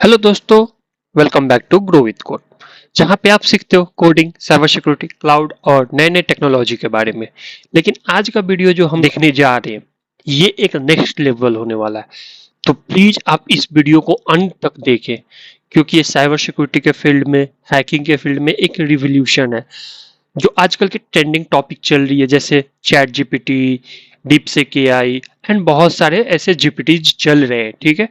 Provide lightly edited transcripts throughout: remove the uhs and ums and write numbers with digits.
Hello दोस्तों, welcome back to grow with code, जहां पे आप सीखते हो कोडिंग, साइबर सिक्योरिटी, क्लाउड और नए नए टेक्नोलॉजी के बारे में। लेकिन आज का वीडियो जो हम देखने जा रहे हैं, ये एक नेक्स्ट लेवल होने वाला है। तो प्लीज आप इस वीडियो को अंत तक देखें, क्योंकि ये साइबर सिक्योरिटी के फील्ड में, हैकिंग के फील्ड में एक रिवोल्यूशन है। जो आजकल की ट्रेंडिंग टॉपिक चल रही है, जैसे chat GPT, DeepSeek AI and बहुत सारे ऐसे जीपीटीज चल रहे हैं, ठीक है।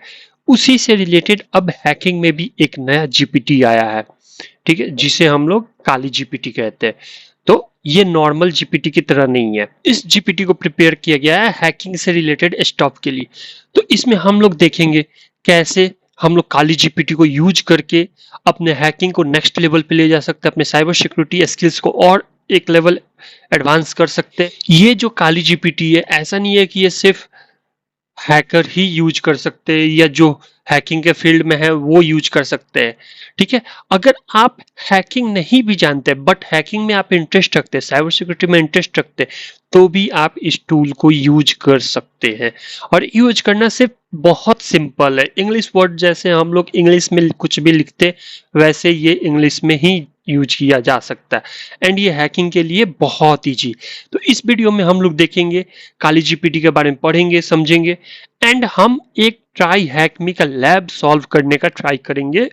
उसी से रिलेटेड अब हैकिंग में भी एक नया जीपीटी आया है, ठीक है, जिसे हम लोग काली जीपीटी कहते हैं। तो ये नॉर्मल जीपीटी की तरह नहीं है। इस जीपीटी को प्रिपेयर किया गया है हैकिंग से रिलेटेड स्टॉप के लिए। तो इसमें हम लोग देखेंगे कैसे हम लोग काली जीपीटी को यूज करके अपने हैकिंग को नेक्स्ट लेवल पे ले जा सकते हैं, अपने साइबर सिक्योरिटी स्किल्स को और एक लेवल एडवांस कर सकते हैं। ये जो काली जीपीटी है, ऐसा नहीं है कि ये सिर्फ हैकर ही यूज कर सकते हैं या जो हैकिंग के फील्ड में है वो यूज कर सकते हैं, ठीक है। अगर आप हैकिंग नहीं भी जानते बट हैकिंग में आप इंटरेस्ट रखते हैं, साइबर सिक्योरिटी में इंटरेस्ट रखते हैं, तो भी आप इस टूल को यूज कर सकते हैं। और यूज करना सिर्फ बहुत सिंपल है। इंग्लिश वर्ड जैसे हम लोग इंग्लिश में कुछ भी लिखते, वैसे ये इंग्लिश में ही यूज किया जा सकता है एंड ये हैकिंग के लिए बहुत ईजी। तो इस वीडियो में हम लोग देखेंगे, काली जीपीटी के बारे में पढ़ेंगे, समझेंगे एंड हम एक ट्राई हैक मी का लैब सॉल्व करने का ट्राई करेंगे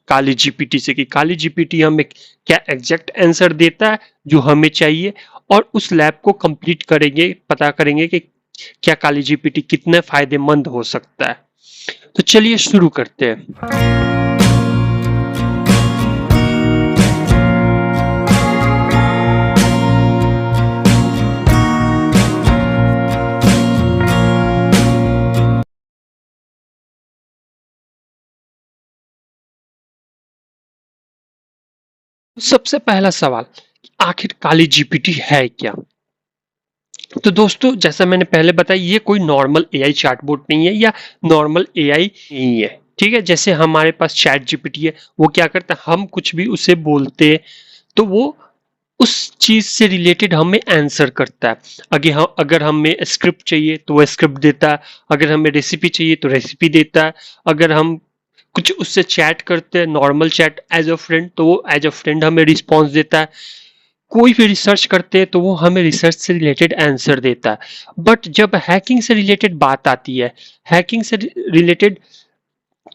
काली जीपीटी से, कि काली जीपीटी हमें क्या एग्जैक्ट आंसर देता है जो हमें चाहिए, और उस लैब को कंप्लीट करेंगे, पता करेंगे कि क्या काली जीपीटी कितने फायदेमंद हो सकता है। तो चलिए शुरू करते हैं। सबसे पहला सवाल, आखिर काली जीपीटी है क्या? तो दोस्तों, जैसा मैंने पहले बताया, ये कोई नॉर्मल एआई चैटबॉट नहीं है या नॉर्मल एआई नहीं है, ठीक है। जैसे हमारे पास चैट जीपीटी है, वो क्या करता है, हम कुछ भी उसे बोलते हैं तो वो उस चीज से रिलेटेड हमें आंसर करता है। अगर हमें स्क्रिप्ट चाहिए तो वो स्क्रिप्ट देता है, अगर हमें रेसिपी चाहिए तो रेसिपी देता है, अगर हम कुछ उससे चैट करते हैं, normal chat as a friend, तो वो एज अ फ्रेंड हमें रिस्पॉन्स देता है। कोई भी रिसर्च करते हैं तो वो हमें रिसर्च से रिलेटेड आंसर देता है। बट जब हैकिंग से रिलेटेड बात आती है, हैकिंग से रिलेटेड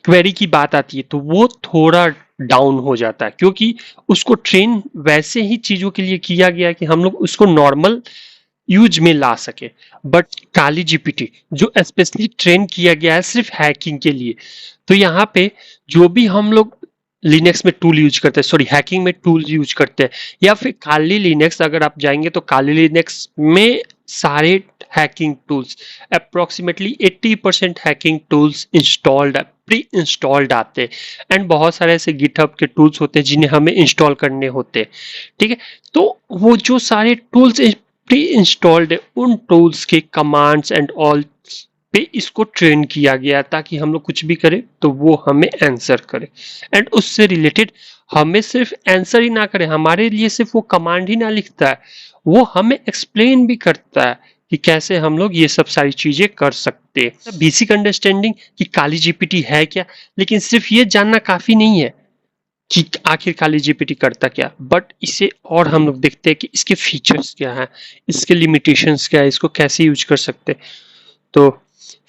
क्वेरी की बात आती है, तो वो थोड़ा डाउन हो जाता है, क्योंकि उसको ट्रेन वैसे ही चीजों के लिए किया गया कि हम लोग उसको नॉर्मल यूज में ला सके। बट काली जीपीटी जो स्पेशली ट्रेन किया गया है सिर्फ हैकिंग के लिए, तो यहाँ पे जो भी हम लोग लिनक्स में टूल यूज करते हैं, सॉरी हैकिंग में टूल यूज करते हैं, या फिर काली लिनक्स अगर आप जाएंगे तो काली लिनक्स में सारे hacking tools, approximately 80% hacking tools installed, pre installed आते हैं एंड बहुत सारे ऐसे गिटहब के टूल्स होते हैं जिन्हें हमें इंस्टॉल करने होते हैं, ठीक है। तो वो जो सारे टूल्स प्री इंस्टॉल्ड है, उन टूल्स के कमांड्स एंड ऑल पे इसको ट्रेन किया गया ताकि हम लोग कुछ भी करें तो वो हमें आंसर करे एंड उससे रिलेटेड हमें सिर्फ आंसर ही ना करे, हमारे लिए सिर्फ वो कमांड ही ना लिखता है, वो हमें एक्सप्लेन भी करता है कि कैसे हम लोग ये सब सारी चीजें कर सकते हैं। बेसिक अंडरस्टैंडिंग कि काली जीपीटी है क्या, लेकिन सिर्फ ये जानना काफी नहीं है कि आखिर काली जीपीटी करता क्या, बट इसे और हम लोग देखते हैं कि इसके फीचर्स क्या है, इसके लिमिटेशंस क्या है, इसको कैसे यूज कर सकते हैं। तो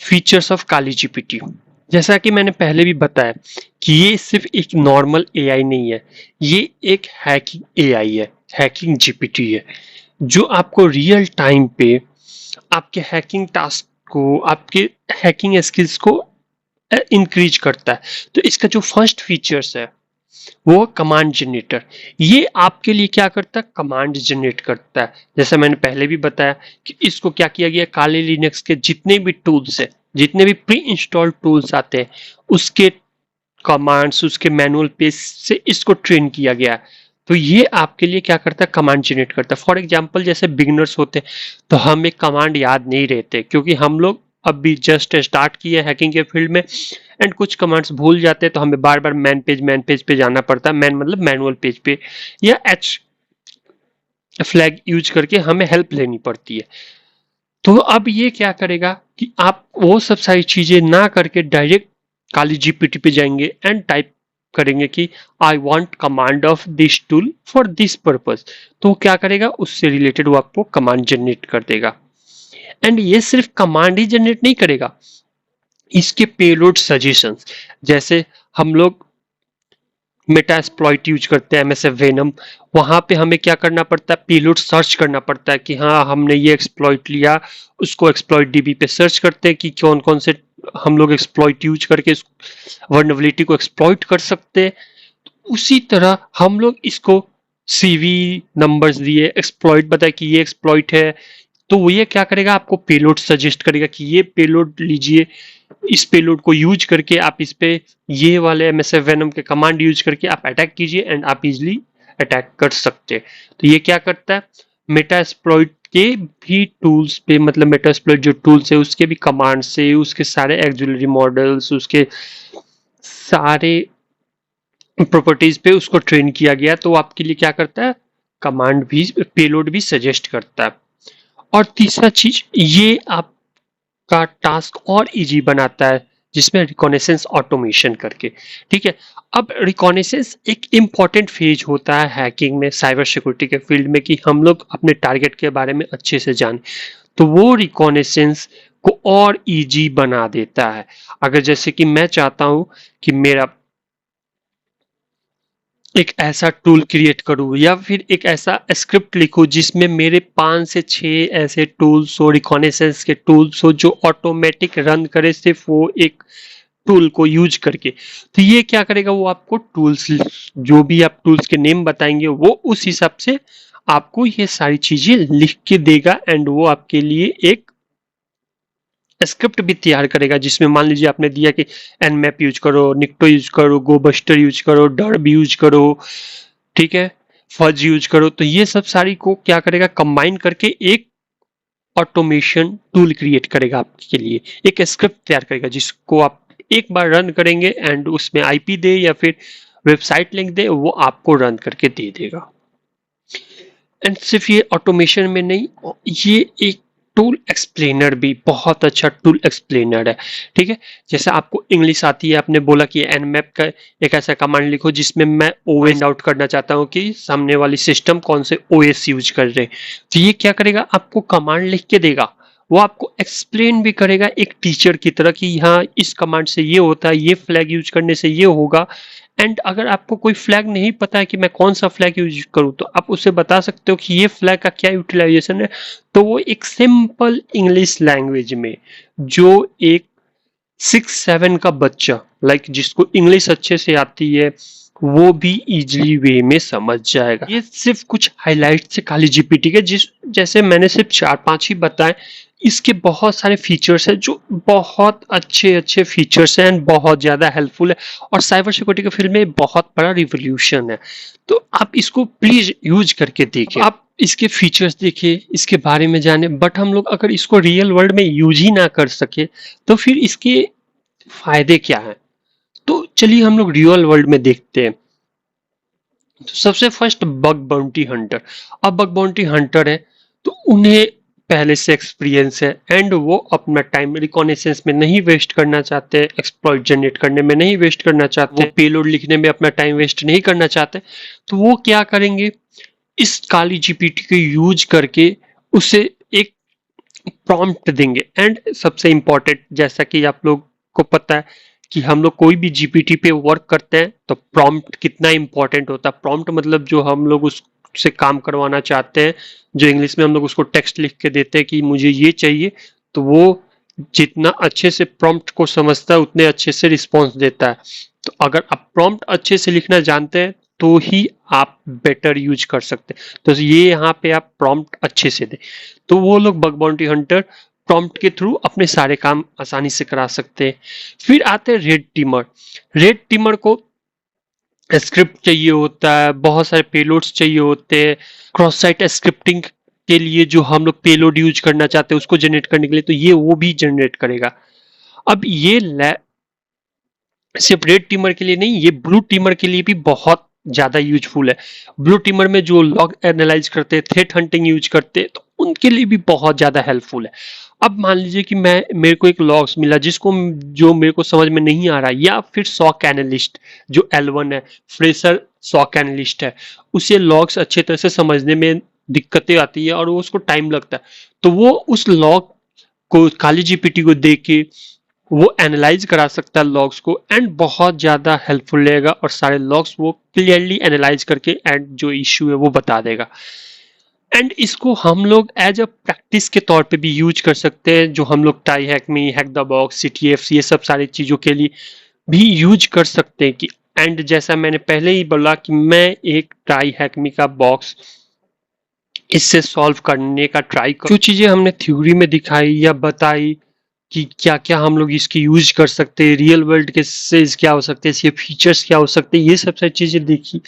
फीचर्स ऑफ काली जीपीटी, जैसा कि मैंने पहले भी बताया कि ये सिर्फ एक नॉर्मल एआई नहीं है, ये एक हैकिंग एआई है, हैकिंग जीपीटी है, जो आपको रियल टाइम पे आपके हैकिंग टास्क को, आपके हैकिंग स्किल्स को इंक्रीज करता है। तो इसका जो फर्स्ट फीचर्स है वो कमांड जनरेटर, ये आपके लिए क्या करता है, कमांड जनरेट करता है। जैसा मैंने पहले भी बताया कि इसको क्या किया गया, काली लिनक्स के जितने भी टूल्स है, जितने भी प्री इंस्टॉल्ड टूल्स आते हैं, उसके कमांड्स, उसके मैनुअल पेज से इसको ट्रेन किया गया है। तो ये आपके लिए क्या करता है, कमांड जनरेट करता है। फॉर एग्जाम्पल, जैसे बिगिनर्स होते हैं तो हमें कमांड याद नहीं रहते, क्योंकि हम लोग अभी जस्ट स्टार्ट किए हैकिंग के फील्ड में एंड कुछ कमांड्स भूल जाते हैं, तो हमें बार बार मैन पेज पे जाना पड़ता है, मैन मतलब मैनुअल पेज पे, या एच फ्लैग यूज करके हमें हेल्प लेनी पड़ती है। तो अब ये क्या करेगा कि आप वो सब सारी चीजें ना करके डायरेक्ट काली जीपीटी पे जाएंगे एंड टाइप करेंगे कि I want command of this tool for this purpose, तो वो क्या करेगा, उससे रिलेटेड वो आपको कमांड जनरेट कर देगा। एंड ये सिर्फ कमांड ही जनरेट नहीं करेगा, इसके पेलोड सजेशंस, जैसे हम लोग मेटास्प्लॉइट यूज करते हैं एमएसएफ वेनम, वहां पे हमें क्या करना पड़ता है, पेलोड सर्च करना पड़ता है कि हाँ हमने ये एक्सप्लॉइट लिया, उसको एक्सप्लॉइट डीबी पे सर्च करते हैं कि कौन कौन से हम लोग एक्सप्लॉइट यूज करके इस वर्नेबिलिटी को एक्सप्लॉइट कर सकते हैं। उसी तरह हम लोग इसको सीवी नंबर्स दिए, एक्सप्लॉइट बताए कि ये एक्सप्लॉइट है, तो ये क्या करेगा, आपको पेलोड सजेस्ट करेगा कि ये पेलोड लीजिए, इस पेलोड को यूज करके आप इस पे ये वाले एमएसएफ वेनम के कमांड यूज करके आप अटैक कीजिए एंड आप इजिली अटैक कर सकते हैं। तो ये क्या करता है, मेटास्प्लॉइट के भी टूल्स पे, मतलब मेटास्प्लॉइट जो टूल्स है उसके भी कमांड से, उसके सारे एक्सिलरी मॉडल्स, उसके सारे प्रॉपर्टीज पे उसको ट्रेन किया गया, तो आपके लिए क्या करता है, कमांड भी, पेलोड भी सजेस्ट करता है। और तीसरा चीज, ये आपका टास्क और इजी बनाता है जिसमें रिकॉनेसेंस ऑटोमेशन करके, ठीक है। अब रिकॉनेसेंस एक इम्पॉर्टेंट फेज होता है हैकिंग में, साइबर सिक्योरिटी के फील्ड में, कि हम लोग अपने टारगेट के बारे में अच्छे से जाने, तो वो रिकॉनेसेंस को और इजी बना देता है। अगर जैसे कि मैं चाहता हूं कि मेरा एक ऐसा टूल क्रिएट करूं या फिर एक ऐसा स्क्रिप्ट लिखूं जिसमें मेरे 5 से 6 ऐसे टूल्स हो, रिकॉनेसेंस के टूल्स हो, जो ऑटोमेटिक रन करे सिर्फ वो एक टूल को यूज करके, तो ये क्या करेगा, वो आपको टूल्स, जो भी आप टूल्स के नेम बताएंगे वो उस हिसाब से आपको ये सारी चीजें लिख के देगा एंड वो आपके लिए एक स्क्रिप्ट भी तैयार करेगा, जिसमें मान लीजिए आपने दिया कि एनमैप यूज करो, निक्टो यूज करो, गोबस्टर यूज करो, डर्ब यूज करो, ठीक है, फज यूज करो, तो ये सब सारी को क्या करेगा, कंबाइन करके एक ऑटोमेशन टूल क्रिएट करेगा आपके लिए, एक स्क्रिप्ट तैयार करेगा जिसको आप एक बार रन करेंगे एंड उसमें आईपी दे या फिर वेबसाइट लिंक दे, वो आपको रन करके दे देगा। एंड सिर्फ ये ऑटोमेशन में नहीं, ये एक टूल एक्सप्लेनर भी बहुत अच्छा टूल एक्सप्लेनर है, ठीक है। जैसे आपको इंग्लिश आती है, आपने बोला कि एनमैप का एक ऐसा कमांड लिखो जिसमें मैं ओएस आउट करना चाहता हूँ कि सामने वाली सिस्टम कौन से ओएस यूज कर रहे हैं, तो ये क्या करेगा, आपको कमांड लिख के देगा, वो आपको एक्सप्लेन भी करेगा एक टीचर की तरह कि हाँ इस कमांड से ये होता है, ये फ्लैग यूज करने से ये होगा। एंड अगर आपको कोई फ्लैग नहीं पता है कि मैं कौन सा फ्लैग यूज करूं, तो आप उसे बता सकते हो कि ये फ्लैग का क्या यूटिलाइजेशन है, तो वो एक सिंपल इंग्लिश लैंग्वेज में, जो एक 6-7 का बच्चा लाइक जिसको इंग्लिश अच्छे से आती है वो भी इजीली वे में समझ जाएगा। ये सिर्फ कुछ हाइलाइट से काली जीपीटी के, जिस जैसे मैंने सिर्फ 4-5 ही बताए, इसके बहुत सारे फीचर्स हैं जो बहुत अच्छे अच्छे फीचर्स हैं एंड बहुत ज़्यादा हेल्पफुल है, और साइबर सिक्योरिटी के फील्ड में बहुत बड़ा रिवोल्यूशन है। तो आप इसको प्लीज यूज करके देखिए, आप इसके फीचर्स देखिए, इसके बारे में जाने, बट हम लोग अगर इसको रियल वर्ल्ड में यूज ही ना कर सके तो फिर इसके फायदे क्या हैं। तो चलिए हम लोग रियल वर्ल्ड में देखते हैं। तो सबसे फर्स्ट बग बाउंटी हंटर। अब बग बाउंटी हंटर है तो उन्हें पहले से एक्सपीरियंस है एंड वो अपना टाइम रिकॉनेसेंस में नहीं वेस्ट करना चाहते, एक्सप्लॉइट जनरेट करने में नहीं वेस्ट करना चाहते, वो पेलोड लिखने में अपना टाइम वेस्ट नहीं करना चाहते, तो वो क्या करेंगे, इस काली जीपीटी को यूज करके उसे एक प्रॉम्प्ट देंगे। एंड सबसे इंपॉर्टेंट, जैसा कि आप लोग को पता है कि हम लोग कोई भी जीपीटी पे वर्क करते हैं तो प्रॉम्प्ट कितना इंपॉर्टेंट होता है। प्रॉम्प्ट मतलब जो हम लोग उससे काम करवाना चाहते हैं, जो इंग्लिश में हम लोग उसको टेक्स्ट लिख के देते हैं कि मुझे ये चाहिए, तो वो जितना अच्छे से प्रॉम्प्ट को समझता है उतने अच्छे से रिस्पॉन्स देता है। तो अगर आप प्रॉम्प्ट अच्छे से लिखना जानते हैं तो ही आप बेटर यूज कर सकते हैं। तो ये यहाँ पे आप प्रॉम्प्ट अच्छे से दें, तो वो लोग बग बाउंटी हंटर प्रॉम्प्ट के थ्रू अपने सारे काम आसानी से करा सकते हैं। फिर आते हैं रेड टीमर। रेड टीमर को स्क्रिप्ट चाहिए होता है, बहुत सारे पेलोड्स चाहिए होते हैं, क्रॉस साइट स्क्रिप्टिंग के लिए जो हम लोग पेलोड यूज करना चाहते हैं उसको जनरेट करने के लिए, तो ये वो भी जनरेट करेगा। अब ये सिर्फ रेड टीमर के लिए नहीं, ये ब्लू टीमर के लिए भी बहुत ज्यादा यूजफुल है। ब्लू टीमर में जो लॉग एनालाइज करते हैं, थ्रेट हंटिंग यूज करते हैं, तो उनके लिए भी बहुत ज्यादा हेल्पफुल है। अब मान लीजिए कि मेरे को एक लॉग्स मिला जो मेरे को समझ में नहीं आ रहा, या फिर सॉक एनालिस्ट जो L1 है, फ्रेशर सॉक एनालिस्ट है, उसे लॉग्स अच्छे तरह से समझने में दिक्कतें आती है और वो उसको टाइम लगता है, तो वो उस लॉग को काली जीपीटी को देख के वो एनालाइज करा सकता है लॉग्स को, एंड बहुत ज़्यादा हेल्पफुल रहेगा और सारे लॉग्स वो क्लियरली एनालाइज करके एंड जो इश्यू है वो बता देगा। एंड इसको हम लोग एज अ प्रैक्टिस के तौर पे भी यूज कर सकते हैं, जो हम लोग tie hack me, hack the box, CTF, ये सब सारी चीज़ों के लिए भी यूज कर सकते हैं कि एंड जैसा मैंने पहले ही बोला कि मैं एक टाई हैक मी का बॉक्स इससे सॉल्व करने का ट्राई कर, जो चीज़ें हमने थ्योरी में दिखाई या बताई कि क्या क्या हम लोग इसकी यूज कर सकते हैं, रियल वर्ल्ड केसेस क्या हो सकते हैं, इसके फीचर्स क्या हो सकते हैं, ये सब सारी चीजें देखी।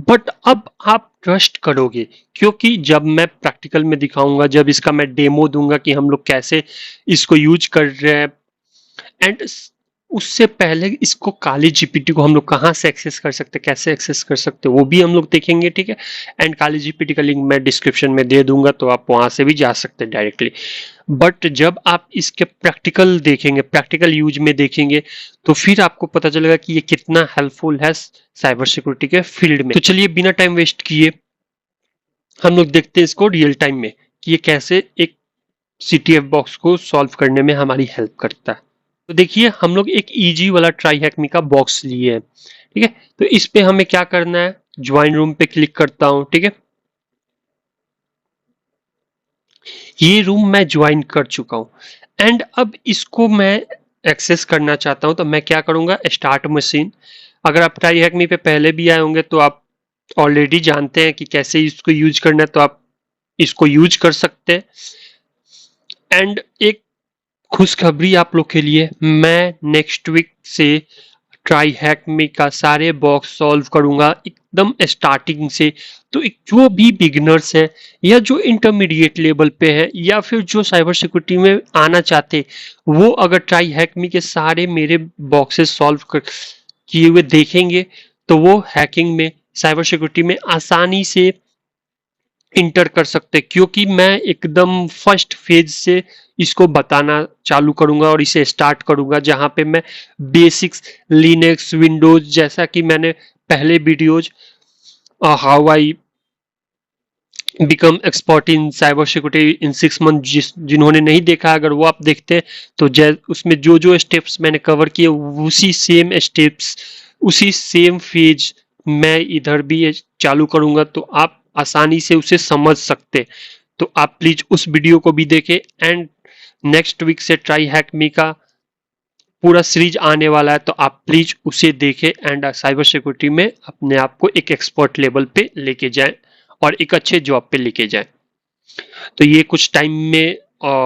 बट अब आप ट्रस्ट करोगे क्योंकि जब मैं प्रैक्टिकल में दिखाऊंगा, जब इसका मैं डेमो दूंगा कि हम लोग कैसे इसको यूज कर रहे हैं, एंड उससे पहले इसको काली जीपीटी को हम लोग कहाँ से एक्सेस कर सकते हैं, कैसे एक्सेस कर सकते हैं, वो भी हम लोग देखेंगे, ठीक है। एंड काली जीपीटी का लिंक मैं डिस्क्रिप्शन में दे दूंगा, तो आप वहां से भी जा सकते हैं डायरेक्टली। बट जब आप इसके प्रैक्टिकल देखेंगे, प्रैक्टिकल यूज में देखेंगे, तो फिर आपको पता चलेगा कि ये कितना हेल्पफुल है साइबर सिक्योरिटी के फील्ड में। तो चलिए बिना टाइम वेस्ट किए हम लोग देखते हैं इसको रियल टाइम में कि ये कैसे एक CTF बॉक्स को सॉल्व करने में हमारी हेल्प करता है। तो देखिए हम लोग एक इजी वाला ट्राई हैक मी का बॉक्स लिए हैं, ठीक है। तो इस पे हमें क्या करना है, ज्वाइन रूम पे क्लिक करता हूं, ठीक है। ये रूम मैं ज्वाइन कर चुका हूं एंड अब इसको मैं एक्सेस करना चाहता हूं, तो मैं क्या करूंगा, स्टार्ट मशीन। अगर आप ट्राई हैक मी पे पहले भी आए होंगे तो आप ऑलरेडी जानते हैं कि कैसे इसको यूज करना है, तो आप इसको यूज कर सकते हैं। एंड एक खुशखबरी आप लोग के लिए, मैं नेक्स्ट वीक से ट्राई हैक मी का सारे बॉक्स सॉल्व करूंगा एकदम स्टार्टिंग से। तो जो भी बिगिनर्स हैं या जो इंटरमीडिएट लेवल पे हैं या फिर जो साइबर सिक्योरिटी में आना चाहते, वो अगर ट्राई हैक मी के सारे मेरे बॉक्सेस सॉल्व किए हुए देखेंगे, तो वो हैकिंग में, साइबर सिक्योरिटी में आसानी से इंटर कर सकते, क्योंकि मैं एकदम फर्स्ट फेज से इसको बताना चालू करूंगा और इसे स्टार्ट करूंगा, जहां पे मैं बेसिक्स लिनक्स विंडोज, जैसा कि मैंने पहले videos how I become expert in cyber security in 6 month, जिन्होंने नहीं देखा, अगर वो आप देखते हैं तो उसमें जो जो स्टेप्स मैंने कवर किए उसी सेम स्टेप्स, उसी सेम फेज मैं इधर भी चालू करूंगा, तो आप आसानी से उसे समझ सकते। तो आप प्लीज उस वीडियो को भी देखें। एंड नेक्स्ट वीक से ट्राई हैक मी का पूरा सीरीज आने वाला है, तो आप प्लीज उसे देखें एंड साइबर सिक्योरिटी में अपने आप को एक एक्सपर्ट लेवल पे लेके जाएं और एक अच्छे जॉब पे लेके जाएं। तो ये कुछ टाइम में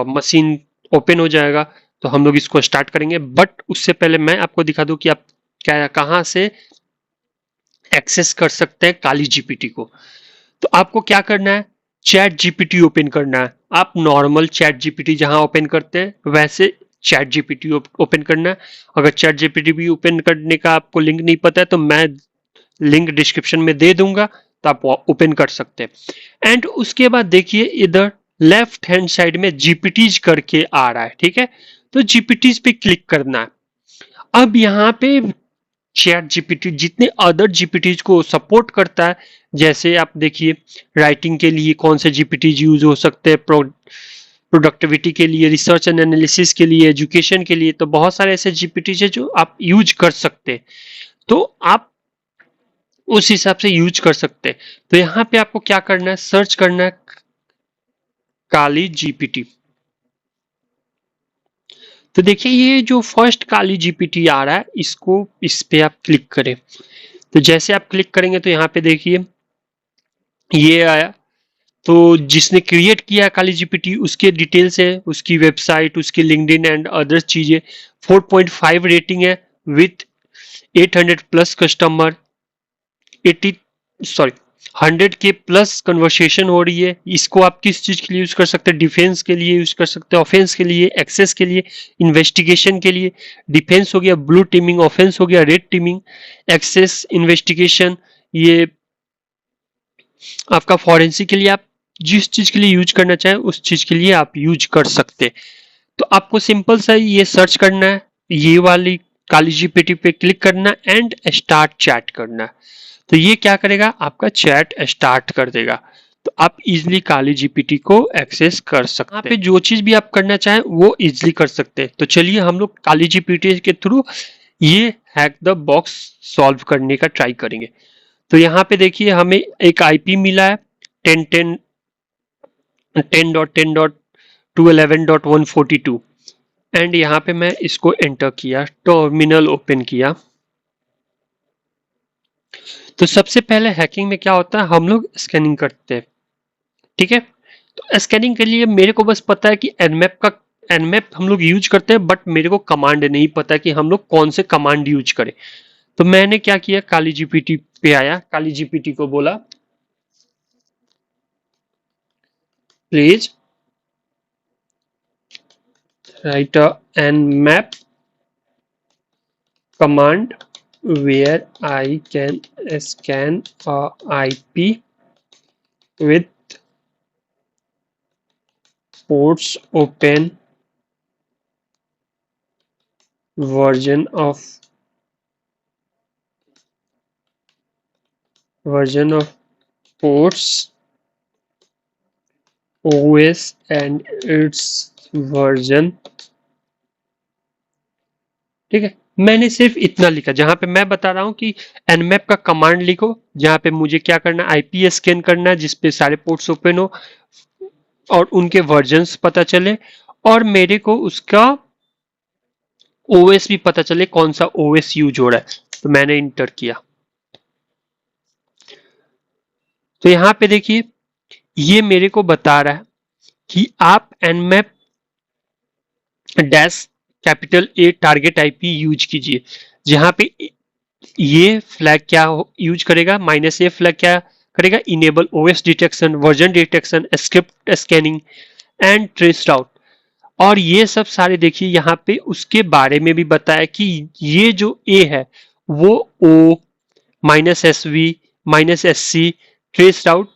मशीन ओपन हो जाएगा, तो हम लोग इसको स्टार्ट करेंगे। बट उससे पहले मैं आपको दिखा दूं कि आप क्या कहां से एक्सेस कर सकते हैं काली जीपीटी को। तो आपको क्या करना है, चैट जीपीटी ओपन करना है। आप नॉर्मल चैट जीपीटी जहां ओपन करते हैं वैसे चैट जीपीटी ओपन करना है। अगर चैट जीपीटी भी ओपन करने का आपको लिंक नहीं पता है तो मैं लिंक डिस्क्रिप्शन में दे दूंगा, तो आप ओपन कर सकते हैं। एंड उसके बाद देखिए इधर लेफ्ट हैंड साइड में जीपीटीज करके आ रहा है, ठीक है। तो जीपीटीज पे क्लिक करना है। अब यहाँ पे चैट जीपीटी जितने अदर जीपीटीज को सपोर्ट करता है, जैसे आप देखिए राइटिंग के लिए कौन से जीपीटीज यूज हो सकते हैं, प्रोडक्टिविटी के लिए, रिसर्च एंड एनालिसिस के लिए, एजुकेशन के लिए, तो बहुत सारे ऐसे जीपीटीज है जो आप यूज कर सकते हैं। तो आप उस हिसाब से यूज कर सकते हैं। तो यहाँ पे आपको क्या करना है, सर्च करना है काली जीपीटी। तो देखिए ये जो फर्स्ट काली जीपीटी आ रहा है, इसको इस पे आप क्लिक करें। तो जैसे आप क्लिक करेंगे तो यहाँ पे देखिए ये आया। तो जिसने क्रिएट किया काली जीपीटी उसके डिटेल्स है, उसकी वेबसाइट, उसकी लिंक्डइन एंड अदर चीजें। 4.5 रेटिंग है विथ 800 प्लस कस्टमर, 100 के प्लस कन्वर्सेशन हो रही है। इसको आप किस चीज के लिए यूज कर सकते हैं, डिफेंस के लिए यूज कर सकते हैं, ऑफेंस के लिए, एक्सेस के लिए, इन्वेस्टिगेशन के लिए। डिफेंस हो गया ब्लू टीमिंग, ऑफेंस हो गया रेड टीमिंग, एक्सेस इन्वेस्टिगेशन ये आपका फॉरेंसिक के लिए। आप जिस चीज के लिए यूज करना चाहें उस चीज के लिए आप यूज कर सकते। तो आपको सिंपल सा ये सर्च करना है, ये वाली काली जीपीटी पे क्लिक करना एंड स्टार्ट चैट करना। तो ये क्या करेगा, आपका चैट स्टार्ट कर देगा। तो आप इजिली काली जीपीटी को एक्सेस कर सकते हैं। यहाँ पे जो चीज भी आप करना चाहें वो इजिली कर सकते हैं। तो चलिए हम लोग काली जीपीटी के थ्रू ये हैक द बॉक्स सॉल्व करने का ट्राई करेंगे। तो यहाँ पे देखिए हमें एक आईपी मिला है 10.10.211.142 एंड यहाँ पे मैं इसको एंटर किया, टर्मिनल ओपन किया। तो सबसे पहले हैकिंग में क्या होता है, हम लोग स्कैनिंग करते हैं, ठीक है। तो स्कैनिंग के लिए मेरे को बस पता है कि एनमैप हम लोग यूज करते हैं, बट मेरे को कमांड नहीं पता कि हम लोग कौन से कमांड यूज करें। तो मैंने क्या किया, काली जीपीटी पे आया, काली जीपीटी को बोला please right a nmap command where I can scan a IP with ports open, version of ports, OS and its version। ठीक है, मैंने सिर्फ इतना लिखा, जहां पे मैं बता रहा हूं कि nmap का कमांड लिखो, जहां पे मुझे क्या करना है, आईपी स्कैन करना है जिसपे सारे पोर्ट्स ओपन हो और उनके वर्जन्स पता चले, और मेरे को उसका ओएस भी पता चले, कौन सा ओएस यूज हो रहा है। तो मैंने इंटर किया। तो यहां पे देखिए ये मेरे को बता रहा है कि आप nmap dash capital A target IP use कीजिए, जहां पे ये फ्लैग क्या यूज करेगा, -a फ्लैग क्या करेगा, enable OS detection, version detection, script scanning and trace out. और ये सब सारे देखिए यहाँ पे उसके बारे में भी बताया कि ये जो ए है वो ओ -SV -SC ट्रेस आउट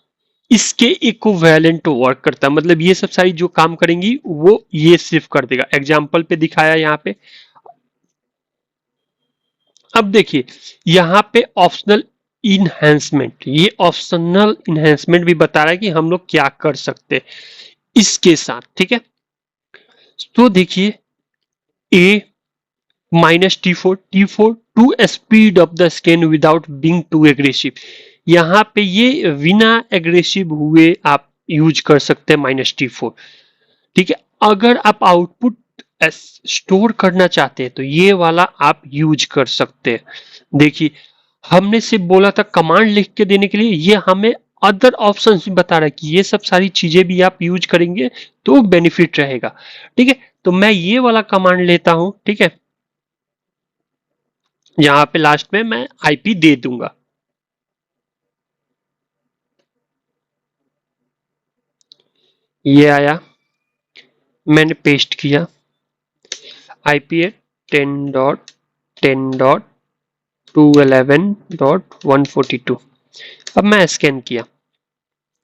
इसके इक्विवेलेंट वर्क करता है। मतलब ये सब सारी जो काम करेंगी वो ये सिर्फ कर देगा। एग्जाम्पल पे दिखाया यहाँ पे। अब देखिए यहाँ पे ऑप्शनल इनहेंसमेंट, ये ऑप्शनल इनहेंसमेंट भी बता रहा है कि हम लोग क्या कर सकते हैं इसके साथ, ठीक है। तो देखिए A -T4 to speed up the scan without being too aggressive. यहाँ पे ये बिना एग्रेसिव हुए आप यूज कर सकते हैं -T4, ठीक है। अगर आप आउटपुट स्टोर करना चाहते हैं तो ये वाला आप यूज कर सकते हैं। देखिए हमने सिर्फ बोला था कमांड लिख के देने के लिए, ये हमें अदर ऑप्शंस भी बता रहा है कि ये सब सारी चीजें भी आप यूज करेंगे तो बेनिफिट रहेगा, ठीक है। तो मैं ये वाला कमांड लेता हूं, ठीक है, यहां पे लास्ट में मैं आईपी दे दूंगा। ये आया, मैंने पेस्ट किया, आईपी है 10.10.211.142। अब मैं स्कैन किया।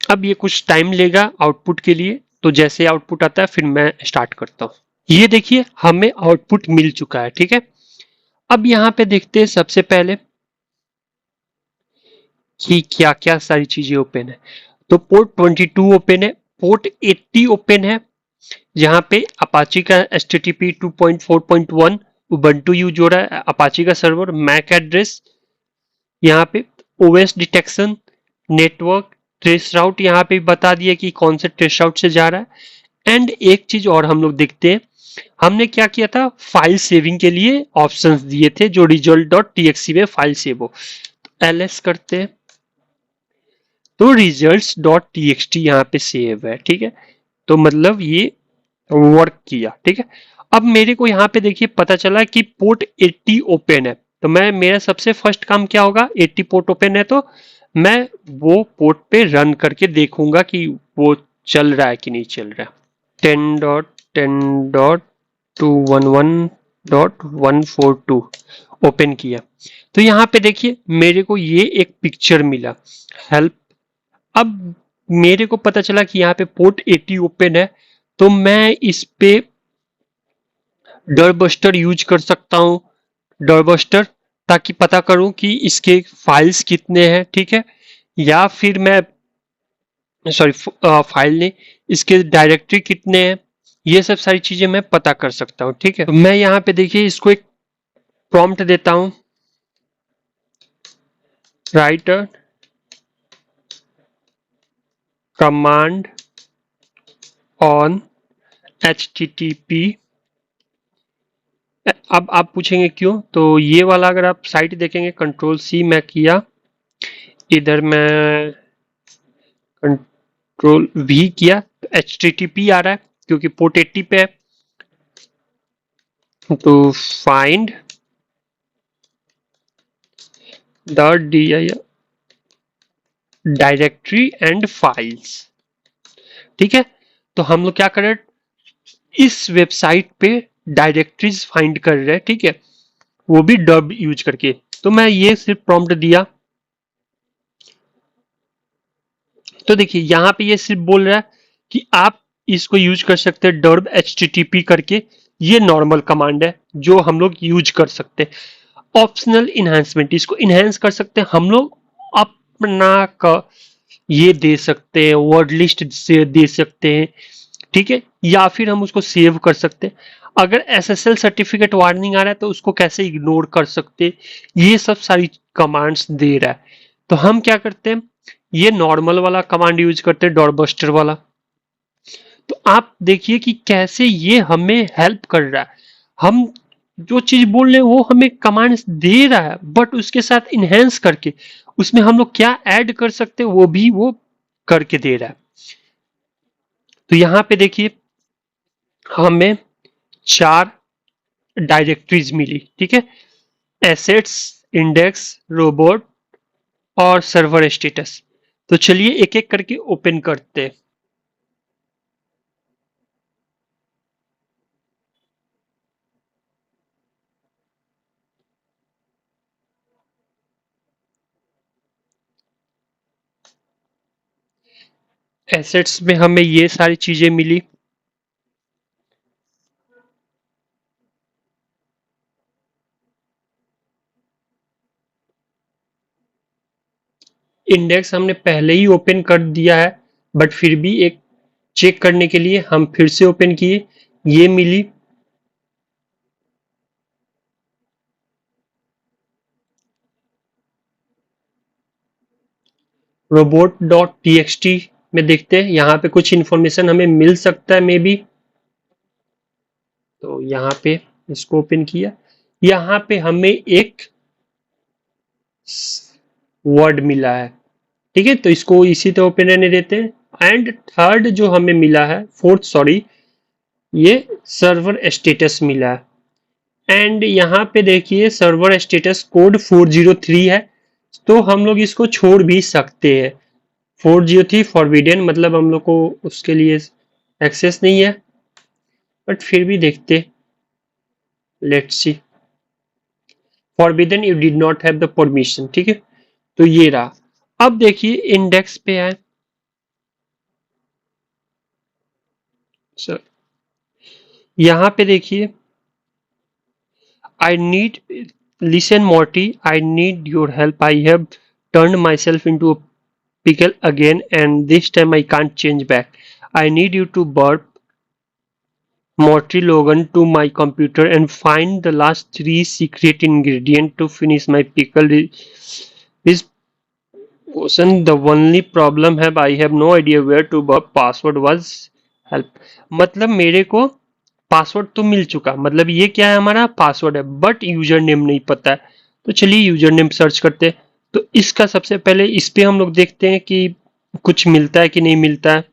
अब ये कुछ टाइम लेगा आउटपुट के लिए, तो जैसे आउटपुट आता है फिर मैं स्टार्ट करता हूं। ये देखिए हमें आउटपुट मिल चुका है, ठीक है। अब यहां पे देखते हैं सबसे पहले कि क्या क्या सारी चीजें ओपन है। तो पोर्ट 22 ओपन है, पोर्ट 80 ओपन है, जहां पे अपाची का HTTP 2.4.1 उबंटू यूज हो रहा है, अपाची का सर्वर, मैक एड्रेस, यहाँ पे ओएस डिटेक्शन, नेटवर्क, ट्रेस राउट यहाँ पे बता दिया कि कौन से ट्रेस राउट से जा रहा है। एंड एक चीज और हम लोग देखते हैं, हमने क्या किया था, फाइल सेविंग के लिए ऑप्शंस दिए थे जो result.txt में फाइल सेव हो। तो ls करते हैं तो results.txt यहाँ पे सेव है, ठीक है। तो मतलब ये वर्क किया, ठीक है। अब मेरे को यहाँ पे देखिए पता चला कि पोर्ट 80 ओपन है, तो मैं मेरा सबसे फर्स्ट काम क्या होगा, 80 पोर्ट ओपन है तो मैं वो पोर्ट पे रन करके देखूंगा कि वो चल रहा है कि नहीं चल रहा है। 10.10.211.142 ओपन किया। तो यहाँ पे देखिए मेरे को ये एक पिक्चर मिला, हेल्प। अब मेरे को पता चला कि यहाँ पे पोर्ट 80 ओपन है, तो मैं इस पे डरबस्टर यूज कर सकता हूँ, डरबस्टर, ताकि पता करूं कि इसके फाइल्स कितने हैं, ठीक है। या फिर मैं, सॉरी, फाइल नहीं, इसके डायरेक्टरी कितने हैं, ये सब सारी चीजें मैं पता कर सकता हूँ, ठीक है। तो मैं यहाँ पे देखिए इसको एक प्रॉम्प्ट देता हूँ, राइट कमांड ऑन HTTP। अब आप पूछेंगे क्यों, तो ये वाला अगर आप साइट देखेंगे, Ctrl+C मैं किया, इधर मैं Ctrl+V किया, तो HTTP आ रहा है क्योंकि पोर्ट 80 पे है। तो find the directory and files, ठीक है। तो हम लोग क्या कर रहे हैं, इस वेबसाइट पे डायरेक्टरीज फाइंड कर रहे हैं, ठीक है, वो भी डब यूज करके। तो मैं ये सिर्फ प्रॉम्प्ट दिया, तो देखिए यहाँ पे ये सिर्फ बोल रहा है कि आप इसको यूज कर सकते हैं डर्ब HTTP करके। ये नॉर्मल कमांड है जो हम लोग यूज कर सकते हैं। ऑप्शनल इन्हांसमेंट, इसको इन्हांस कर सकते हैं हम लोग अपना का, ये दे सकते हैं, वर्ड लिस्ट से दे सकते हैं, ठीक है, या फिर हम उसको सेव कर सकते हैं। अगर SSL सर्टिफिकेट वार्निंग आ रहा है तो उसको कैसे इग्नोर कर सकते हैं, ये सब सारी कमांड्स दे रहा है। तो हम क्या करते हैं, ये नॉर्मल वाला कमांड यूज करते हैं, डॉरबस्टर वाला। तो आप देखिए कि कैसे ये हमें हेल्प कर रहा है। हम जो चीज बोल रहे हैं वो हमें कमांड्स दे रहा है, बट उसके साथ इनहेंस करके उसमें हम लोग क्या ऐड कर सकते हैं वो भी वो करके दे रहा है। तो यहाँ पे देखिए हमें 4 डायरेक्टरीज मिली, ठीक है, एसेट्स, इंडेक्स, रोबोट और सर्वर स्टेटस। तो चलिए एक एक करके ओपन करते हैं। एसेट्स में हमें ये सारी चीजें मिली, इंडेक्स हमने पहले ही ओपन कर दिया है, बट फिर भी एक चेक करने के लिए हम फिर से ओपन किए, ये मिली। robot.txt में देखते हैं, यहाँ पे कुछ इंफॉर्मेशन हमें मिल सकता है मे बी। तो यहाँ पे इसको ओपन किया, यहाँ पे हमें एक वर्ड मिला है, ठीक है, तो इसको इसी तरह ओपन रहने देते हैं। एंड थर्ड जो हमें मिला है, फोर्थ सॉरी, ये सर्वर स्टेटस मिला है। एंड यहाँ पे देखिए सर्वर स्टेटस कोड 403 है, तो हम लोग इसको छोड़ भी सकते हैं। 403 फॉरबिडन, मतलब हम लोग को उसके लिए एक्सेस नहीं है, बट फिर भी देखते, let's see, forbidden, you did not have the permission, ठीक है। तो ये रहा। अब देखिए इंडेक्स पे आए, सर यहाँ पे देखिए, I need, listen Morty, I need your help. I have turned myself into a pickle again, and this time I can't change back. I need you to burp Morty Logan to my computer and find the last 3 secret ingredient to finish my pickle. This potion, the only problem have I have no idea where to burp. Password was help. मतलब मेरे को password तो मिल चुका, मतलब ये क्या है, हमारा पासवर्ड है, बट यूजर नेम नहीं पता है। तो चलिए यूजर नेम सर्च करते हैं। तो इसका सबसे पहले इस पे हम लोग देखते हैं कि कुछ मिलता है कि नहीं मिलता है।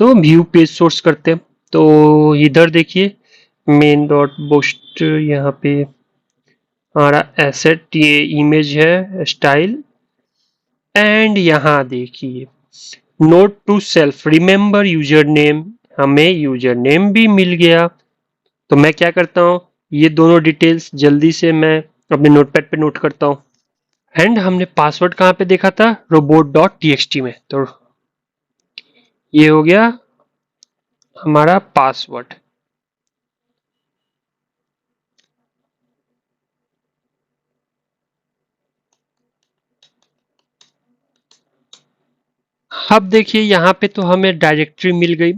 तो व्यू पेज सोर्स करते हैं, तो इधर देखिए मेन डॉट बूस्ट, यहाँ पे हमारा एसेट, ये इमेज है, स्टाइल। एंड यहाँ देखिए note to self, remember user name, हमें यूजर नेम भी मिल गया। तो मैं क्या करता हूँ, ये दोनों डिटेल्स जल्दी से मैं अपने नोटपैड पे नोट करता हूँ। एंड हमने पासवर्ड कहाँ पे देखा था, robot.txt में, तो ये हो गया हमारा पासवर्ड। अब देखिए यहाँ पे तो हमें डायरेक्टरी मिल गई।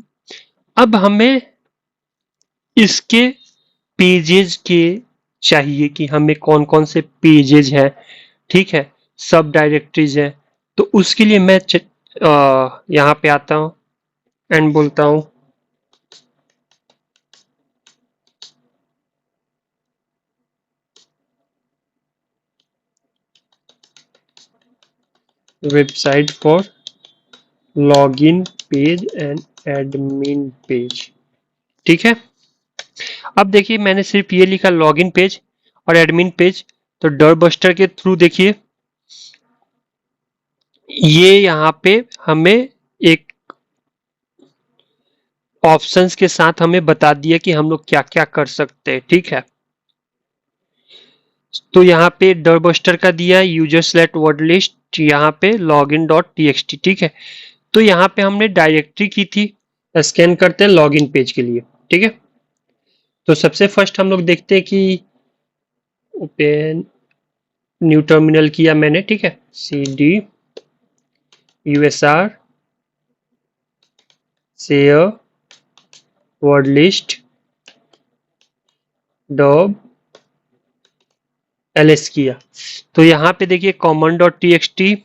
अब हमें इसके पेजेस के चाहिए कि हमें कौन कौन से पेजेस हैं, ठीक है, सब डायरेक्टरीज है। तो उसके लिए मैं यहाँ पे आता हूँ एंड बोलता हूँ website for login page and admin page, ठीक है। अब देखिए मैंने सिर्फ ये लिखा लॉगिन पेज और एडमिन पेज। तो डरबस्टर के थ्रू देखिए ये यहाँ पे हमें एक ऑप्शंस के साथ हमें बता दिया कि हम लोग क्या क्या कर सकते हैं, ठीक है। तो यहाँ पे डरबस्टर का दिया है यूजर सेलेक्ट वर्ड लिस्ट, यहाँ पे लॉगिन डॉट टीएक्सटी, ठीक है। तो यहाँ पे हमने डायरेक्टरी की थी, स्कैन करते हैं लॉगिन पेज के लिए, ठीक है। तो सबसे फर्स्ट हम लोग देखते हैं कि ओपन न्यू टर्मिनल किया मैंने, ठीक है, cd usr share word list dirb ls किया। तो यहाँ पे देखिए common dot T X T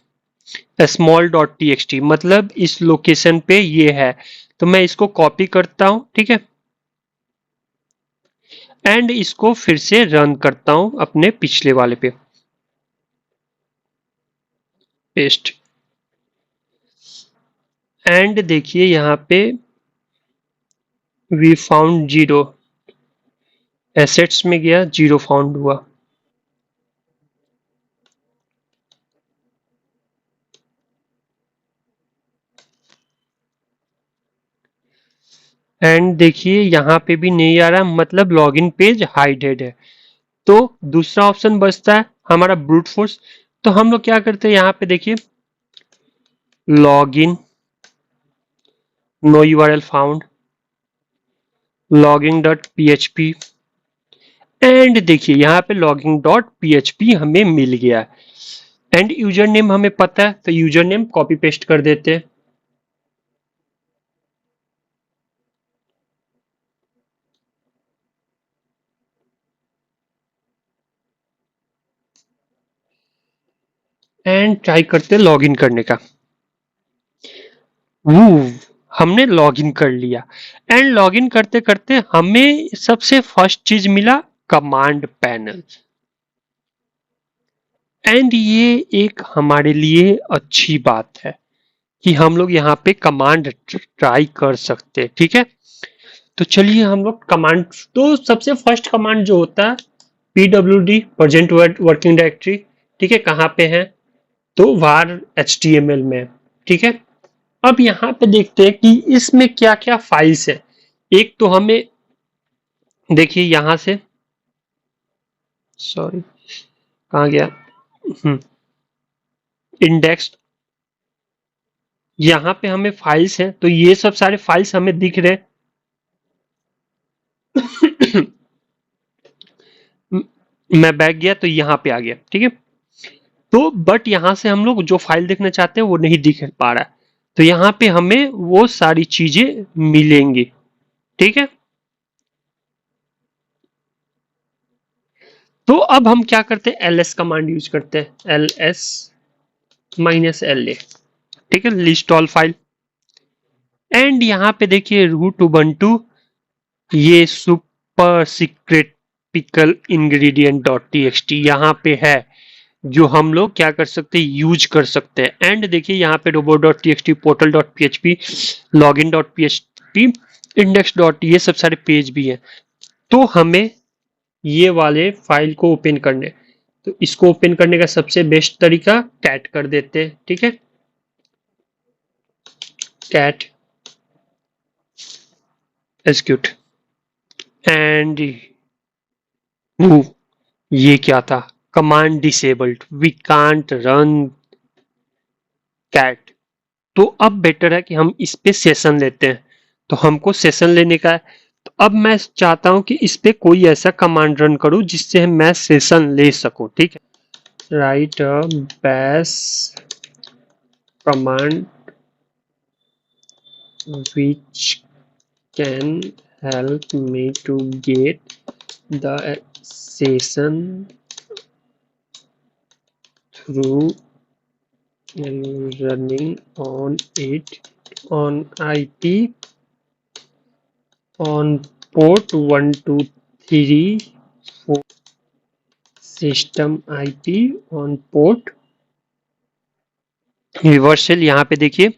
small dot T X T, मतलब इस लोकेशन पे ये है। तो मैं इसको कॉपी करता हूं, ठीक है, एंड इसको फिर से रन करता हूं अपने पिछले वाले पे, पेस्ट। एंड देखिए यहाँ पे वी फाउंड जीरो, एसेट्स में गया जीरो फाउंड हुआ। एंड देखिए यहाँ पे भी नहीं आ रहा, मतलब लॉगिन पेज हाइडेड है। तो दूसरा ऑप्शन बचता है हमारा ब्रूट फोर्स। तो हम लोग क्या करते हैं, यहाँ पे देखिए login no URL found login dot PHP, and देखिए यहाँ पे लॉगिन डॉट पीएचपी हमें मिल गया। एंड यूजर नेम हमें पता है, तो यूजर नेम कॉपी पेस्ट कर देते हैं। एंड ट्राई करते हैं लॉगिन करने का। हमने लॉगिन कर लिया। एंड लॉगिन करते करते हमें सबसे फर्स्ट चीज मिला कमांड पैनल। एंड ये एक हमारे लिए अच्छी बात है कि हम लोग यहाँ पे कमांड ट्राई कर सकते हैं, ठीक है। तो चलिए हम लोग कमांड, तो सबसे फर्स्ट कमांड जो होता है pwd प्रेजेंट वर्किंग डायरेक्टरी, ठीक है, कहाँ पे है, तो var html में, ठीक है। अब यहाँ पे देखते हैं कि इसमें क्या क्या फाइल्स है। एक तो हमें देखिए यहां से, सॉरी कहाँ गया, इंडेक्स, यहाँ पे हमें फाइल्स है, तो ये सब सारे फाइल्स हमें दिख रहे। मैं बैक गया तो यहाँ पे आ गया, ठीक है। तो बट यहां से हम लोग जो फाइल देखना चाहते हैं वो नहीं दिख पा रहा है, तो यहाँ पे हमें वो सारी चीजें मिलेंगी, ठीक है। तो अब हम क्या करते हैं, ls कमांड यूज करते हैं, ls -la, ठीक है, लिस्ट ऑल फाइल। एंड यहाँ पे देखिए रूट उबंटू, ये super secret pickle ingredient dot TXT यहाँ पे है, जो हम लोग क्या कर सकते हैं, यूज कर सकते हैं। एंड देखिए यहाँ पे robot dot TXT, portal dot PHP, login dot PHP, index dot, ये सब सारे पेज भी हैं। तो हमें ये वाले फाइल को ओपन करने, तो इसको ओपन करने का सबसे बेस्ट तरीका कैट कर देते हैं, ठीक है, कैट एग्जीक्यूट। एंड ये क्या था, command disabled, we can't run cat. तो अब बेटर है कि हम इस पे सेशन लेते हैं। तो हमको सेशन लेने का है, तो अब मैं चाहता हूं कि इस पे कोई ऐसा कमांड रन करूं जिससे मैं सेशन ले सकूं, ठीक है। Right bash command which can help me to get the session through and running on it on IP on port 123 4 system IP on port reversal. यहाँ पे देखिए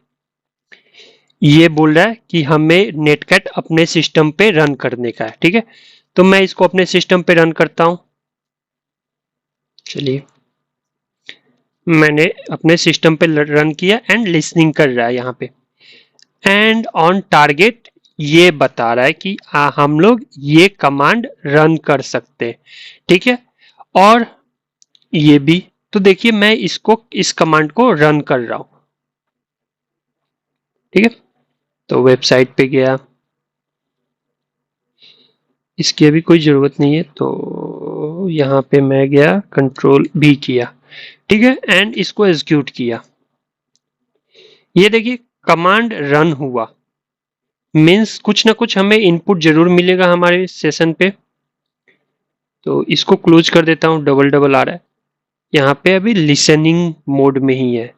ये बोल रहा है कि हमें नेटकैट अपने सिस्टम पे रन करने का है। ठीक है, तो मैं इसको अपने सिस्टम पे रन करता हूं। चलिए मैंने अपने सिस्टम पे रन किया एंड लिसनिंग कर रहा है यहाँ पे एंड ऑन टारगेट ये बता रहा है कि हम लोग ये कमांड रन कर सकते हैं। ठीक है, और ये भी तो देखिए मैं इसको इस कमांड को रन कर रहा हूं। ठीक है, तो वेबसाइट पे गया, इसकी अभी कोई ज़रूरत नहीं है तो यहाँ पे मैं गया कंट्रोल भी किया। ठीक है, एंड इसको एग्जीक्यूट किया। ये देखिए कमांड रन हुआ, मीन्स कुछ ना कुछ हमें इनपुट जरूर मिलेगा हमारे सेशन पे। तो इसको क्लोज कर देता हूँ, डबल डबल आ रहा है। यहाँ पे अभी लिसनिंग मोड में ही है।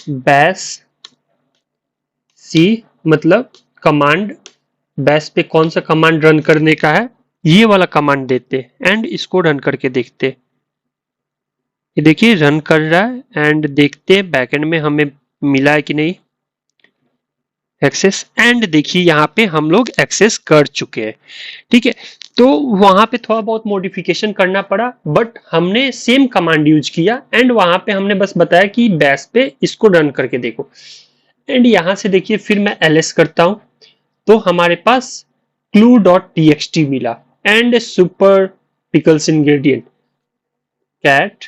बैश सी मतलब कमांड, बैश पे कौन सा कमांड रन करने का है ये वाला कमांड देते एंड इसको रन करके देखते। ये देखिए रन कर रहा है एंड देखते हैं बैकएंड में हमें मिला है कि नहीं एक्सेस। एंड देखिए यहाँ पे हम लोग एक्सेस कर चुके हैं। ठीक है, तो वहां पे थोड़ा बहुत मॉडिफिकेशन करना पड़ा बट हमने सेम कमांड यूज किया एंड वहां पे हमने बस बताया कि बैश पे इसको रन करके देखो। एंड यहां से देखिए फिर मैं ls करता हूं तो हमारे पास clue.txt मिला and super pickles ingredient cat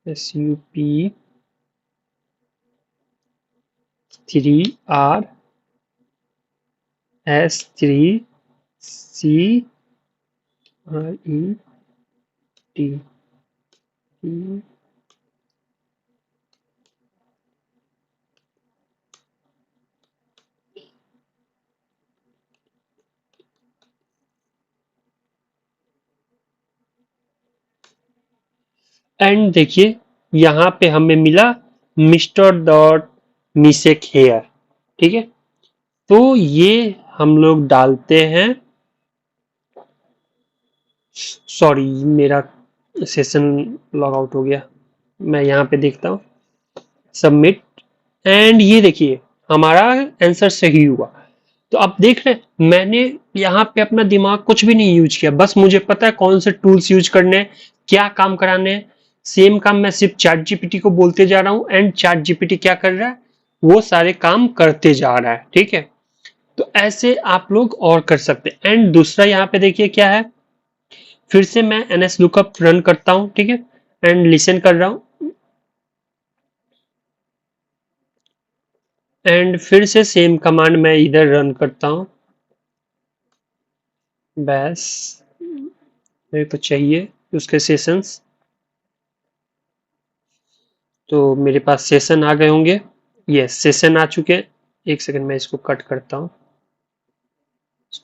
sup 3r s3 c r e t and देखिए यहाँ पे हमें मिला मिस्टर डॉट मिसेक हेयर। ठीक है, तो ये हम लोग डालते हैं। सॉरी मेरा सेशन लॉग आउट हो गया, मैं यहाँ पे देखता हूँ सबमिट एंड ये देखिए हमारा आंसर सही हुआ। तो आप देख रहे हैं मैंने यहाँ पे अपना दिमाग कुछ भी नहीं यूज किया, बस मुझे पता है कौन से टूल्स यूज करने हैं, क्या काम कराने हैं। सेम काम मैं सिर्फ चैट जीपीटी को बोलते जा रहा हूँ एंड चैट जीपीटी क्या कर रहा है वो सारे काम करते जा रहा है। ठीक है, तो ऐसे आप लोग और कर सकते हैं। एंड दूसरा यहाँ पे देखिए क्या है, फिर से मैं ns लुकअप रन करता हूँ। ठीक है, एंड लिसन कर रहा हूँ एंड फिर से सेम कमांड मैं इधर रन करता हूँ। बस मेरे को चाहिए उसके सेशंस, तो मेरे पास सेशन आ गए होंगे। यस सेशन आ चुके हैं। एक सेकंड मैं इसको कट करता हूँ।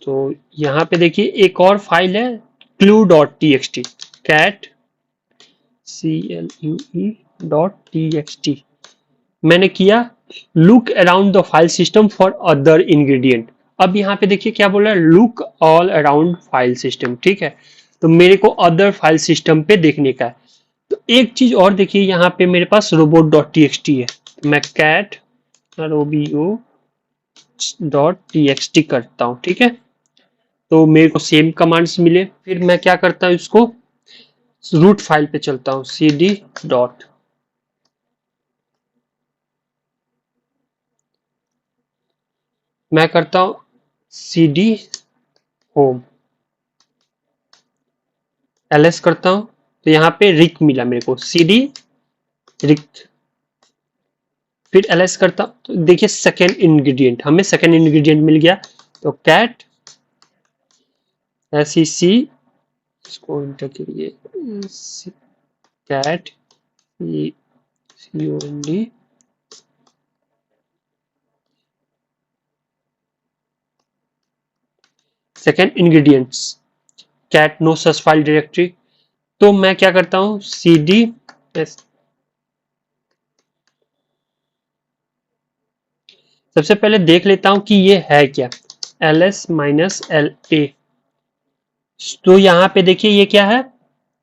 तो यहाँ पे देखिए एक और फाइल है clue.txt cat clue.txt मैंने किया look around the file system for other ingredient. अब यहाँ पे देखिए क्या बोल रहा है look all around file system. ठीक है, तो मेरे को अदर फाइल सिस्टम पे देखने का है। तो एक चीज और देखिए यहाँ पे मेरे पास robot.txt है, मैं cat robo.txt करता हूँ। ठीक है, तो मेरे को सेम कमांड्स मिले। फिर मैं क्या करता हूँ इसको रूट फाइल पे चलता हूँ cd डॉट, मैं करता हूँ cd होम, ls करता हूँ तो यहाँ पे रिक मिला मेरे को cd रिक, फिर ls करता हूँ तो देखिए सेकेंड इंग्रेडिएंट हमें सेकेंड इंग्रेडिएंट मिल गया। तो कैट SEC इसको इंटर करिए cat COND second ingredients cat no such file directory. तो मैं क्या करता हूं CD सबसे पहले देख लेता हूं कि ये है क्या ls-la। तो यहां पे देखिए ये क्या है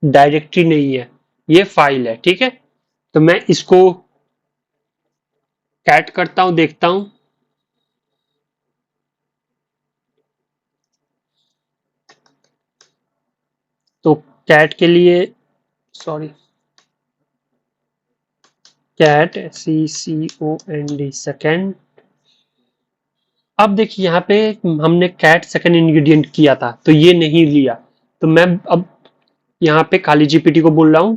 डायरेक्टरी नहीं है ये फाइल है ठीक है। तो मैं इसको कैट करता हूं देखता हूं तो कैट के लिए सॉरी कैट CCOND सेकेंड। अब देखिए यहाँ पे हमने कैट सेकेंड इंग्रेडिएंट किया था तो ये नहीं लिया। तो मैं अब यहाँ पे खाली जीपीटी को बोल रहा हूं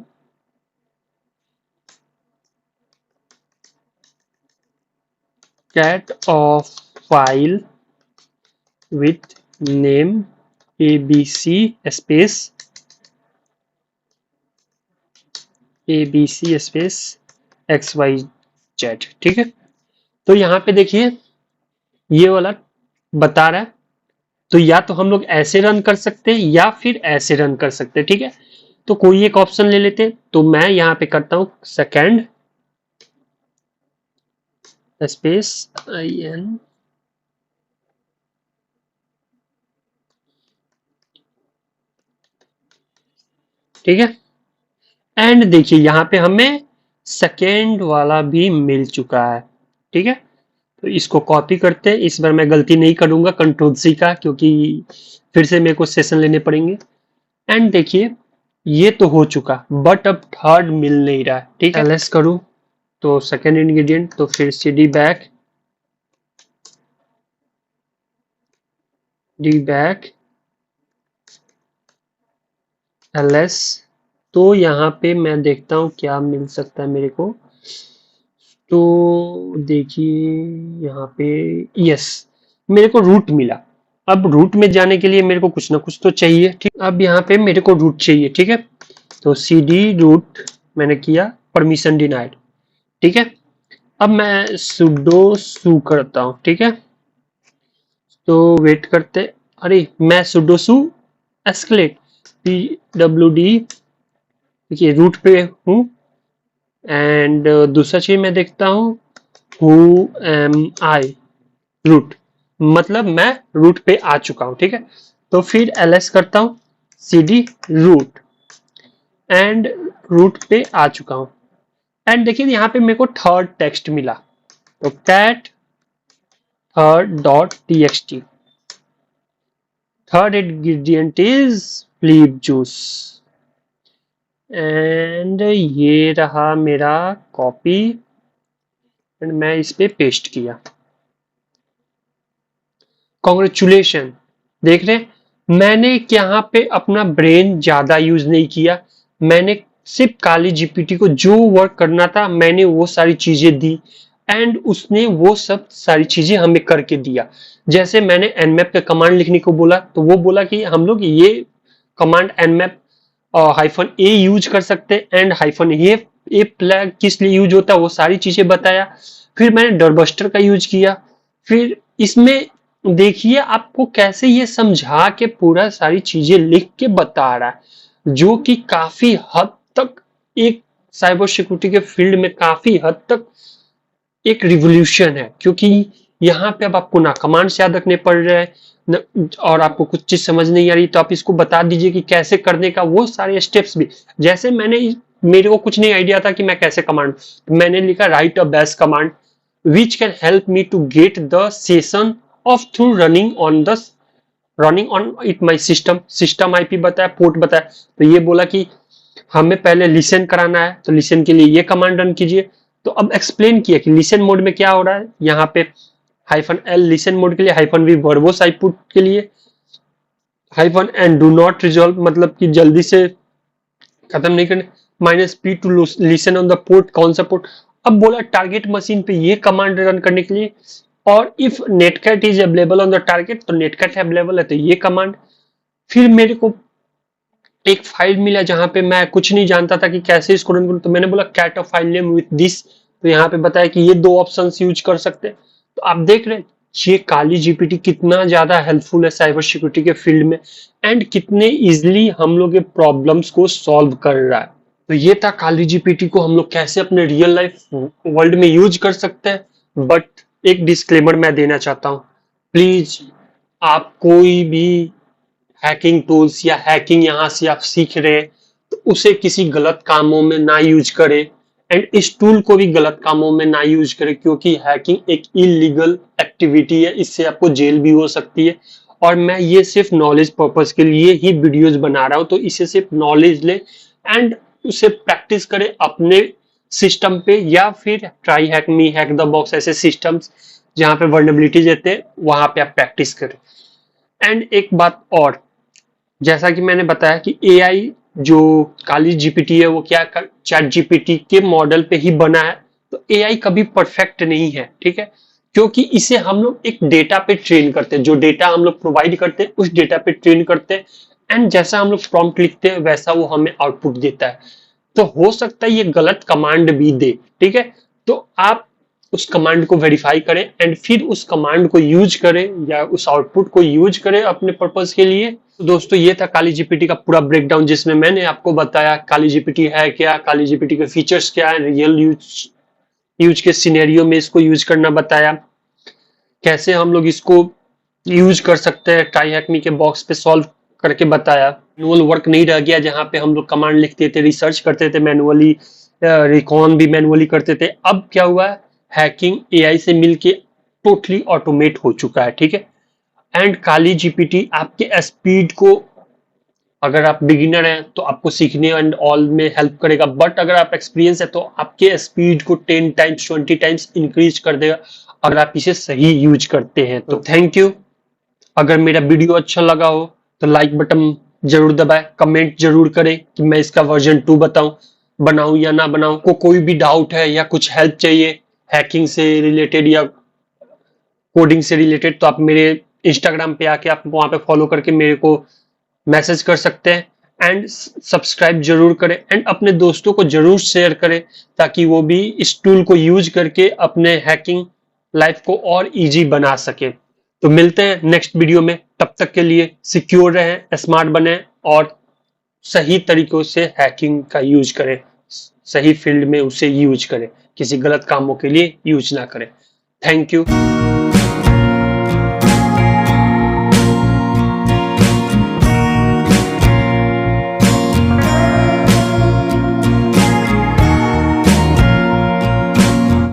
cat of file with name ABC space XYZ ठीक है। तो यहाँ पे देखिए ये वाला बता रहा है तो या तो हम लोग ऐसे रन कर सकते हैं या फिर ऐसे रन कर सकते हैं ठीक है। तो कोई एक ऑप्शन ले लेते हैं तो मैं यहाँ पे करता हूं सेकेंड स्पेस IN ठीक है। एंड देखिए यहाँ पे हमें सेकेंड वाला भी मिल चुका है ठीक है। तो इसको कॉपी करते हैं इस बार मैं गलती नहीं करूंगा Ctrl+C का क्योंकि फिर से मेरे को सेशन लेने पड़ेंगे। एंड देखिए ये तो हो चुका बट अब थर्ड मिल नहीं रहा है ठीक है। ls करूं तो सेकेंड इंग्रेडिएंट तो फिर CD back D back ls। तो यहाँ पे मैं देखता हूँ क्या मिल सकता है मेरे को। तो देखिए यहाँ पे यस मेरे को रूट मिला। अब रूट में जाने के लिए मेरे को कुछ ना कुछ तो चाहिए ठीक। अब यहाँ पे मेरे को रूट चाहिए ठीक है। तो CD रूट मैंने किया परमिशन डिनाइड ठीक है। अब मैं sudo su करता हूँ ठीक है। तो वेट करते अरे मैं sudo su एस्केलेट pwd देखिए रूट पे हूँ। एंड दूसरा चीज मैं देखता हूँ हु एम आई रूट मतलब मैं रूट पे आ चुका हूं ठीक है। तो फिर ls करता हूं CD रूट एंड रूट पे आ चुका हूं। एंड देखिए यहाँ पे मेरे को थर्ड टेक्स्ट मिला तो cat third dot txt third ingredient is flip juice. And ये रहा मेरा कॉपी एंड मैं इस पे पेस्ट किया। कॉन्ग्रेचुलेशन देख रहे मैंने यहाँ पे अपना ब्रेन ज्यादा यूज नहीं किया। मैंने सिर्फ काली जीपीटी को जो वर्क करना था मैंने वो सारी चीजें दी एंड उसने वो सब सारी चीजें हमें करके दिया। जैसे मैंने nmap का कमांड लिखने को बोला तो वो बोला कि हम लोग ये कमांड nmap -a यूज कर सकते एंड -a फ्लैग किस लिए यूज होता है वो सारी चीजें बताया। फिर मैंने डरबस्टर का यूज किया। फिर इसमें देखिए आपको कैसे ये समझा के पूरा सारी चीजें लिख के बता रहा है जो कि काफी हद तक एक साइबर सिक्योरिटी के फील्ड में काफी हद तक एक रिवोल्यूशन है। क्योंकि यहाँ पे अब आपको ना कमांड्स याद रखने पड़ रहे हैं और आपको कुछ चीज समझ नहीं आ रही तो आप इसको बता दीजिए कि कैसे करने का वो सारे स्टेप्स भी। जैसे मेरे को कुछ नहीं आइडिया था कि मैं कैसे कमांड मैंने लिखा write a base command which can help me to get the session of through running on it my system IP बताया पोर्ट बताया। तो ये बोला कि हमें पहले लिसन कराना है तो लिसन के लिए ये कमांड रन कीजिए। तो अब एक्सप्लेन किया कि लिसन मोड में क्या हो रहा है। यहाँ पे -l लिसन मोड के लिए -v वर्बोस आउटपुट के लिए -n डू नॉट रिजॉल्व मतलब कि जल्दी से खत्म नहीं करने -p to listen on the port कौन सा पोर्ट। अब बोला टारगेट मशीन पे ये कमांड रन करने के लिए और if netcat is available on the target तो नेटकैट अवेलेबल है तो ये कमांड। फिर मेरे को एक फाइल मिला जहां पे मैं कुछ नहीं जानता था कि कैसे इसको रन करूं, तो मैंने बोला cat a file name with this, तो यहाँ पे बताया कि ये 2 ऑप्शंस यूज कर सकते हैं। तो आप देख रहे हैं ये काली जीपीटी कितना ज्यादा हेल्पफुल है साइबर सिक्योरिटी के फील्ड में, एंड कितने इजिली हम लोग के प्रॉब्लम्स को सॉल्व कर रहा है। तो ये था काली जीपीटी को हम लोग कैसे अपने रियल लाइफ वर्ल्ड में यूज कर सकते हैं। बट एक डिस्क्लेमर मैं देना चाहता हूँ, प्लीज आप कोई भी हैकिंग टूल्स या हैकिंग यहाँ से आप सीख रहे हैं तो उसे किसी गलत कामों में ना यूज करें, एंड इस टूल को भी गलत कामों में ना यूज करें, क्योंकि हैकिंग एक इलीगल एक्टिविटी है, इससे आपको जेल भी हो सकती है। और मैं ये सिर्फ नॉलेज पर्पस के लिए ही वीडियोस बना रहा हूँ, तो इसे सिर्फ नॉलेज ले एंड उसे प्रैक्टिस करें अपने सिस्टम पे, या फिर try hack me, hack the box, ऐसे सिस्टम्स जहाँ पे वर्नेबिलिटी देते हैं वहां पे आप प्रैक्टिस करें। एंड एक बात और, जैसा कि मैंने बताया कि एआई जो काली जीपीटी है वो क्या चैट जीपीटी के मॉडल पे ही बना है, तो एआई कभी परफेक्ट नहीं है, ठीक है, क्योंकि इसे हम लोग एक डेटा पे ट्रेन करते हैं, जो डेटा हम लोग प्रोवाइड करते हैं उस डेटा पे ट्रेन करते हैं, एंड जैसा हम लोग प्रॉम्प्ट लिखते हैं वैसा वो हमें आउटपुट देता है। तो हो सकता है ये गलत कमांड भी दे, ठीक है, तो आप उस कमांड को वेरीफाई करें एंड फिर उस कमांड को यूज करें या उस आउटपुट को यूज करें अपने पर्पस के लिए। तो दोस्तों ये था काली जीपीटी का पूरा ब्रेकडाउन, जिसमें मैंने आपको बताया काली जीपीटी है क्या, काली जीपीटी के फीचर्स क्या है, रियल यूज के सिनेरियो में इसको यूज करना बताया, कैसे हम लोग इसको यूज कर सकते हैं, ट्राई हैक मी के बॉक्स पे सॉल्व करके बताया। मैनुअल वर्क नहीं रह गया जहां पे हम लोग कमांड लिखते थे, रिसर्च करते थे मैनुअली, रिकॉन भी मैनुअली करते थे। अब क्या हुआ है, हैकिंग एआई से मिलके टोटली ऑटोमेट हो चुका है, ठीक है। एंड काली जीपीटी आपके स्पीड को, अगर आप बिगिनर हैं तो आपको सीखने एंड ऑल में हेल्प करेगा, बट अगर आप एक्सपीरियंस है तो आपके स्पीड को 10 टाइम्स 20 टाइम्स इंक्रीज कर देगा, अगर आप इसे सही यूज करते हैं तो। Thank you. अगर मेरा वीडियो अच्छा लगा हो तो लाइक बटन जरूर दबाएं, कमेंट जरूर करें कि मैं इसका वर्जन 2 बनाऊं या ना बनाऊं। को कोई भी डाउट है या कुछ हेल्प चाहिए हैकिंग से रिलेटेड या कोडिंग से रिलेटेड, तो आप मेरे इंस्टाग्राम पे आके आप वहां पे फॉलो करके मेरे को मैसेज कर सकते हैं, एंड सब्सक्राइब जरूर करें एंड अपने दोस्तों को जरूर शेयर करें, ताकि वो भी इस टूल को यूज करके अपने हैकिंग लाइफ को और इजी बना सके। तो मिलते हैं नेक्स्ट वीडियो में, तब तक के लिए सिक्योर रहें, स्मार्ट बने और सही तरीकों से हैकिंग का यूज करें, सही फील्ड में उसे यूज करें, किसी गलत कामों के लिए यूज ना करें। Thank you.